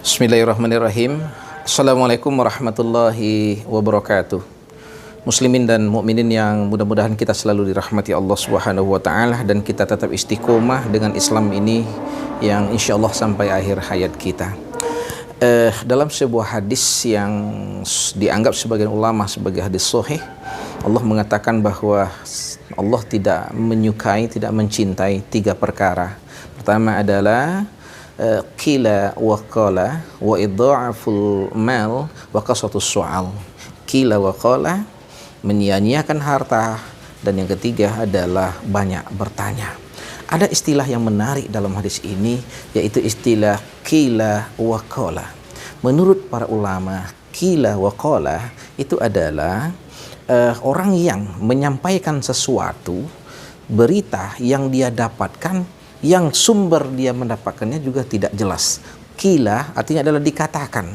Bismillahirrahmanirrahim. Assalamualaikum warahmatullahi wabarakatuh. Muslimin dan mukminin yang mudah-mudahan kita selalu dirahmati Allah Subhanahu wa taala dan kita tetap istiqomah dengan Islam ini yang insyaallah sampai akhir hayat kita. Dalam sebuah hadis yang dianggap sebagian ulama sebagai hadis sahih, Allah mengatakan bahwa Allah tidak menyukai, tidak mencintai tiga perkara. Pertama adalah qila wa qala wa idha'aful mal wa qasatus su'al. Qila wa qala, menyia-nyiakan harta, dan yang ketiga adalah banyak bertanya. Ada istilah yang menarik dalam hadis ini, yaitu istilah qila wa qala. Menurut para ulama, qila wa qala itu adalah orang yang menyampaikan sesuatu, berita yang dia dapatkan, yang sumber dia mendapatkannya juga tidak jelas. Qila artinya adalah dikatakan.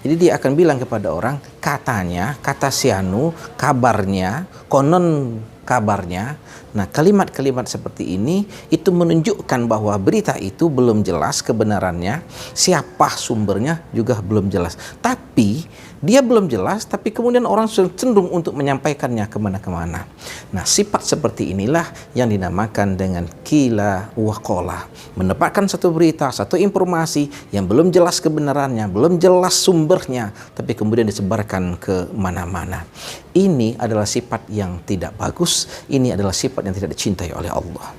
Jadi dia akan bilang kepada orang, katanya, kata sianu, kabarnya, konon kabarnya. Nah, kalimat-kalimat seperti ini itu menunjukkan bahwa berita itu belum jelas kebenarannya, siapa sumbernya juga belum jelas. Tapi dia belum jelas, tapi kemudian orang cenderung untuk menyampaikannya kemana-kemana. Nah, sifat seperti inilah yang dinamakan dengan qila wa qala. Mendapatkan satu berita, satu informasi yang belum jelas kebenarannya, belum jelas sumbernya, tapi kemudian disebarkan ke mana-mana. Ini adalah sifat yang tidak bagus, ini adalah sifat yang tidak dicintai oleh Allah.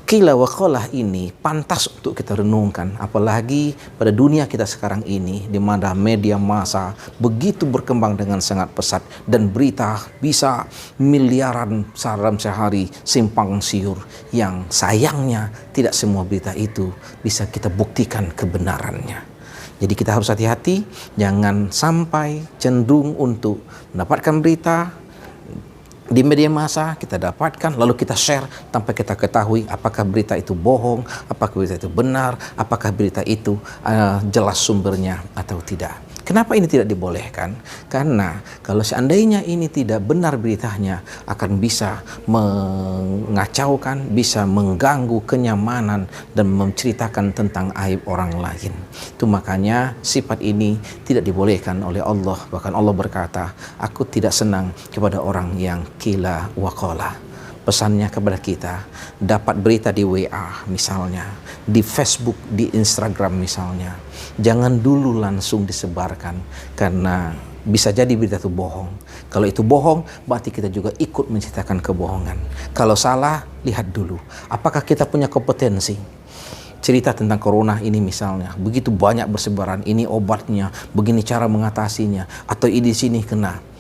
Qila wa qala ini pantas untuk kita renungkan, apalagi pada dunia kita sekarang ini di mana media massa begitu berkembang dengan sangat pesat dan berita bisa miliaran dalam sehari simpang siur, yang sayangnya tidak semua berita itu bisa kita buktikan kebenarannya. Jadi kita harus hati-hati, jangan sampai cenderung untuk mendapatkan berita di media massa, kita dapatkan lalu kita share tanpa kita ketahui apakah berita itu bohong, apakah berita itu benar, apakah berita itu jelas sumbernya atau tidak. Kenapa ini tidak dibolehkan? Karena kalau seandainya ini tidak benar beritanya, akan bisa mengacaukan, bisa mengganggu kenyamanan dan menceritakan tentang aib orang lain. Itu makanya sifat ini tidak dibolehkan oleh Allah. Bahkan Allah berkata, aku tidak senang kepada orang yang qila wa qala. Pesannya kepada kita, dapat berita di WA misalnya, di Facebook, di Instagram misalnya, jangan dulu langsung disebarkan, karena bisa jadi berita itu bohong. Kalau itu bohong, berarti kita juga ikut menceritakan kebohongan. Kalau salah, lihat dulu, apakah kita punya kompetensi. Cerita tentang corona ini misalnya, begitu banyak bersebaran, ini obatnya, begini cara mengatasinya, atau ini sini kena.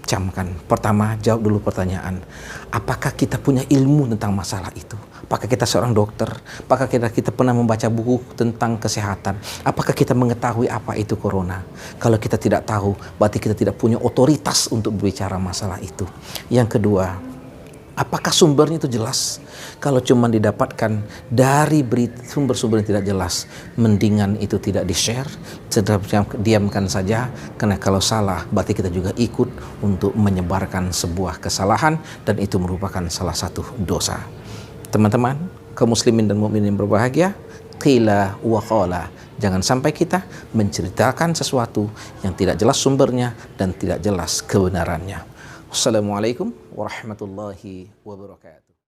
Camkan. Pertama, jawab dulu pertanyaan, apakah kita punya ilmu tentang masalah itu? Apakah kita seorang dokter? Apakah kita pernah membaca buku tentang kesehatan? Apakah kita mengetahui apa itu corona? Kalau kita tidak tahu, berarti kita tidak punya otoritas untuk berbicara masalah itu. Yang kedua, apakah sumbernya itu jelas? Kalau cuma didapatkan dari sumber-sumber yang tidak jelas, mendingan itu tidak di-share, diamkan saja, karena kalau salah berarti kita juga ikut untuk menyebarkan sebuah kesalahan, dan itu merupakan salah satu dosa. Teman-teman, kaum muslimin dan mukminin yang berbahagia, qila wa qala, jangan sampai kita menceritakan sesuatu yang tidak jelas sumbernya dan tidak jelas kebenarannya. Wassalamualaikum warahmatullahi wabarakatuh.